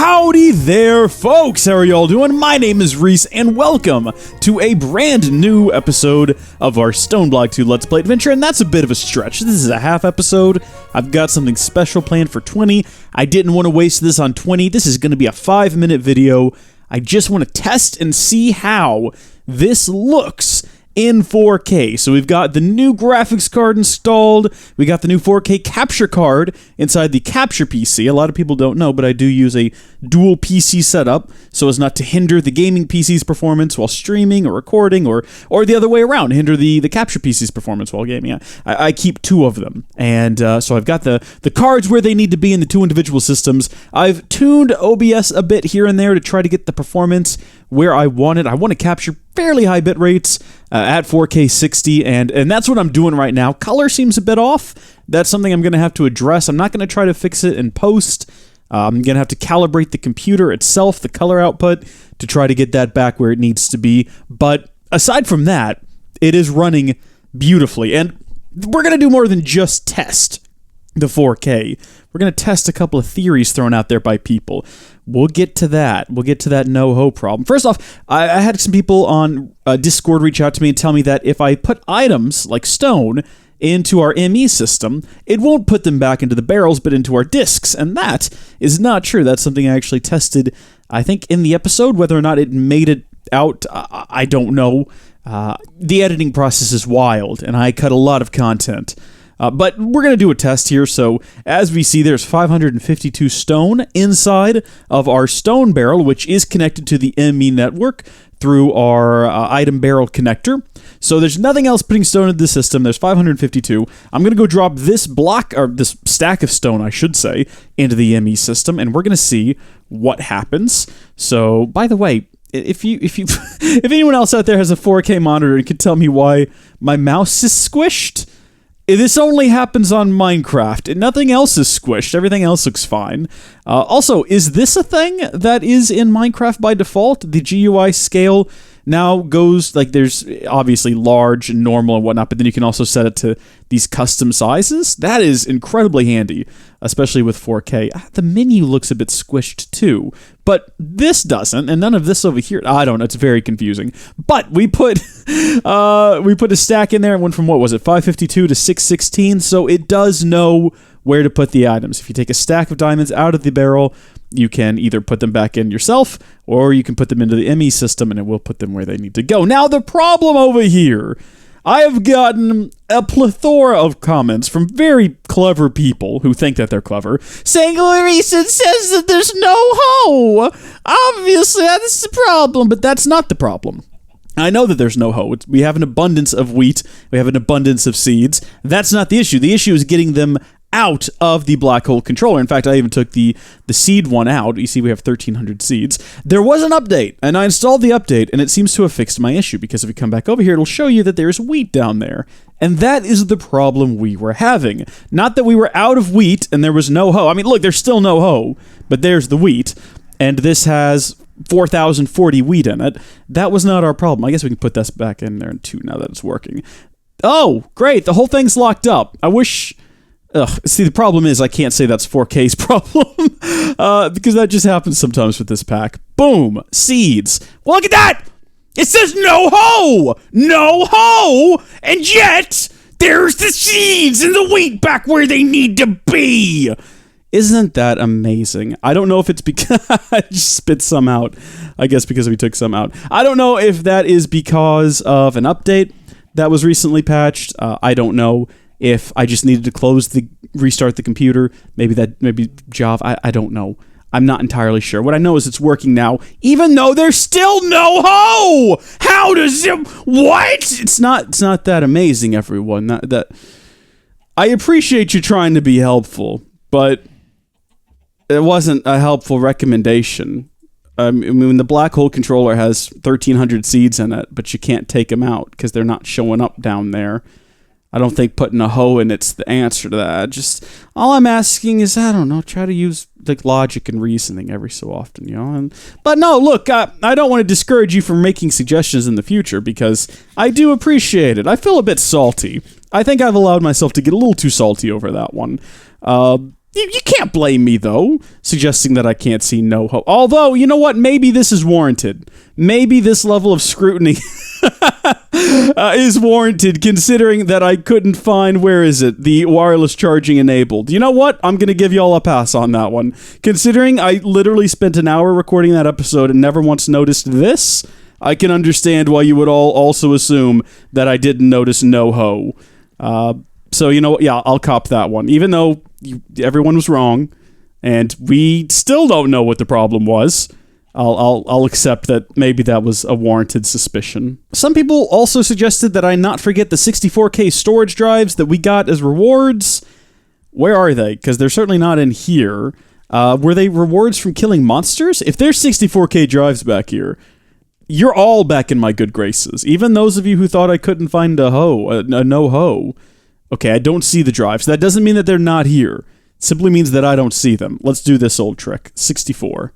Howdy there, folks! How are y'all doing? My name is Rees, and welcome to a brand new episode of our StoneBlock 2 Let's Play Adventure, and that's a bit of a stretch. This is a half episode. I've got something special planned for 20. I didn't want to waste this on 20. This is going to be a 5-minute video. I just want to test and see how this looks in 4K. So we've got the new graphics card installed, we got the new 4K capture card inside the capture PC. A lot of people don't know, but I do use a dual PC setup so as not to hinder the gaming PC's performance while streaming or recording, or the other way around, hinder the capture PC's performance while gaming. I keep two of them, and so I've got the cards where they need to be in the two individual systems. I've tuned OBS a bit here and there to try to get the performance where I want it. I want to capture fairly high bit rates at 4K 60, and that's what I'm doing right now. Color seems a bit off. That's something I'm going to have to address. I'm not going to try to fix it in post. I'm going to have to calibrate the computer itself, the color output, to try to get that back where it needs to be. But aside from that, it is running beautifully, and we're going to do more than just test the 4K. We're going to test a couple of theories thrown out there by people. We'll get to that. We'll get to that no-ho problem. First off, I had some people on Discord reach out to me and tell me that if I put items like stone into our ME system, it won't put them back into the barrels, but into our discs. And that is not true. That's something I actually tested, I think, in the episode. Whether or not it made it out, I don't know. The editing process is wild, and I cut a lot of content. But we're going to do a test here, so as we see, there's 552 stone inside of our stone barrel, which is connected to the ME network through our item barrel connector. So there's nothing else putting stone into the system. There's 552. I'm going to go drop this block, or this stack of stone, I should say, into the ME system, and we're going to see what happens. So, by the way, if anyone else out there has a 4K monitor and can tell me why my mouse is squished, this only happens on Minecraft, and nothing else is squished. Everything else looks fine. Also, is this a thing that is in Minecraft by default? The GUI scale now goes, like, there's obviously large and normal and whatnot, but then you can also set it to these custom sizes. That is incredibly handy, especially with 4K. The menu looks a bit squished too, but this doesn't, and none of this over here. I don't know, it's very confusing. But we put a stack in there and went from, what was it, 552 to 616, so it does know where to put the items. If you take a stack of diamonds out of the barrel, you can either put them back in yourself, or you can put them into the ME system, and it will put them where they need to go. Now, the problem over here, I have gotten a plethora of comments from very clever people who think that they're clever, saying, Rees says that there's no hoe. Obviously, that's the problem, but that's not the problem. I know that there's no hoe. We have an abundance of wheat. We have an abundance of seeds. That's not the issue. The issue is getting them out of the black hole controller. In fact, I even took the seed one out. You see we have 1,300 seeds. There was an update, and I installed the update, and it seems to have fixed my issue, because if we come back over here, it'll show you that there's wheat down there. And that is the problem we were having. Not that we were out of wheat and there was no hoe. I mean, look, there's still no hoe, but there's the wheat, and this has 4,040 wheat in it. That was not our problem. I guess we can put this back in there too now that it's working. Oh, great. The whole thing's locked up. I wish... see, the problem is I can't say that's 4K's problem, because that just happens sometimes with this pack. Boom! Seeds. Well, look at that! It says no hoe! No hoe! And yet, there's the seeds and the wheat back where they need to be! Isn't that amazing? I don't know if it's because I just spit some out. I guess because we took some out. I don't know if that is because of an update that was recently patched. I don't know if I just needed to restart the computer. Maybe Java. I don't know. I'm not entirely sure. What I know is it's working now, even though there's still no hoe. How does it? What? It's not that amazing, everyone. That I appreciate you trying to be helpful, but it wasn't a helpful recommendation. I mean, the black hole controller has 1,300 seeds in it, but you can't take them out because they're not showing up down there. I don't think putting a hoe in it's the answer to that. Just all I'm asking is, I don't know, try to use like logic and reasoning every so often, you know. But no, look, I don't want to discourage you from making suggestions in the future, because I do appreciate it. I feel a bit salty. I think I've allowed myself to get a little too salty over that one. You can't blame me, though, suggesting that I can't see no ho. Although, you know what? Maybe this is warranted. Maybe this level of scrutiny is warranted, considering that I couldn't find, where is it, the wireless charging enabled. You know what? I'm going to give y'all a pass on that one. Considering I literally spent an hour recording that episode and never once noticed this, I can understand why you would all also assume that I didn't notice no ho. So, you know what? Yeah, I'll cop that one. Even though everyone was wrong, and we still don't know what the problem was, I'll accept that maybe that was a warranted suspicion. Some people also suggested that I not forget the 64K storage drives that we got as rewards. Where are they? Because they're certainly not in here. Were they rewards from killing monsters? If there's 64K drives back here, you're all back in my good graces. Even those of you who thought I couldn't find a no-ho. Okay, I don't see the drives. That doesn't mean that they're not here. It simply means that I don't see them. Let's do this old trick. 64.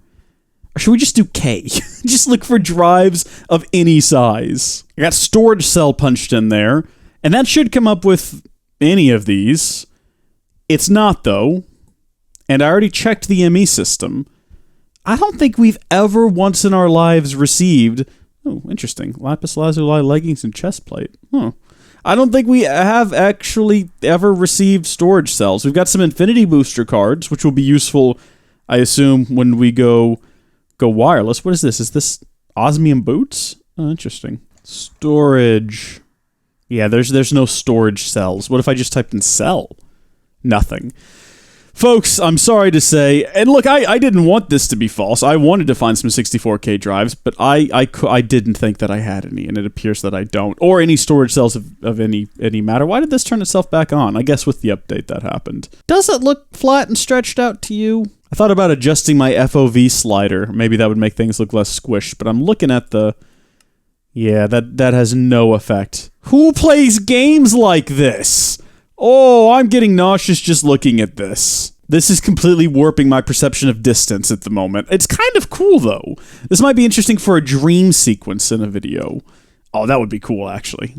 Or should we just do K? Just look for drives of any size. I got storage cell punched in there, and that should come up with any of these. It's not, though. And I already checked the ME system. I don't think we've ever once in our lives received... Oh, interesting. Lapis lazuli leggings and chest plate. Huh. I don't think we have actually ever received storage cells. We've got some Infinity Booster cards, which will be useful, I assume, when we go wireless. What is this? Is this osmium boots? Oh, interesting. Storage. Yeah, there's no storage cells. What if I just typed in cell? Nothing. Folks, I'm sorry to say, and look, I didn't want this to be false. I wanted to find some 64K drives, but I didn't think that I had any, and it appears that I don't. Or any storage cells of any matter. Why did this turn itself back on? I guess with the update that happened. Does it look flat and stretched out to you? I thought about adjusting my FOV slider. Maybe that would make things look less squished, but I'm looking at the... Yeah, that has no effect. Who plays games like this? Oh, I'm getting nauseous just looking at this. This is completely warping my perception of distance at the moment. It's kind of cool, though. This might be interesting for a dream sequence in a video. Oh, that would be cool, actually.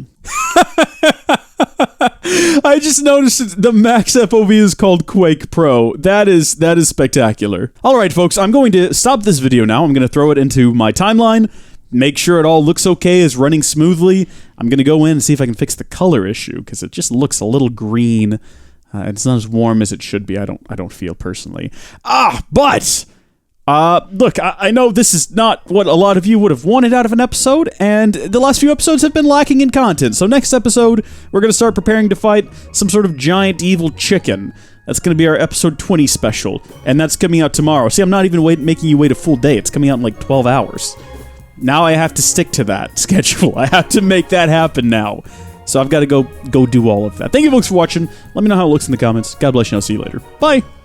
I just noticed the max FOV is called Quake Pro. That is spectacular. All right, folks, I'm going to stop this video now. I'm going to throw it into my timeline. Make sure it all looks okay, is running smoothly. I'm going to go in and see if I can fix the color issue, because it just looks a little green. It's not as warm as it should be, I don't feel personally. But look, I know this is not what a lot of you would have wanted out of an episode, and the last few episodes have been lacking in content. So next episode, we're going to start preparing to fight some sort of giant evil chicken. That's going to be our episode 20 special, and that's coming out tomorrow. See, I'm not even making you wait a full day. It's coming out in like 12 hours. Now I have to stick to that schedule. I have to make that happen now. So I've got to go do all of that. Thank you folks for watching. Let me know how it looks in the comments. God bless you, and I'll see you later. Bye!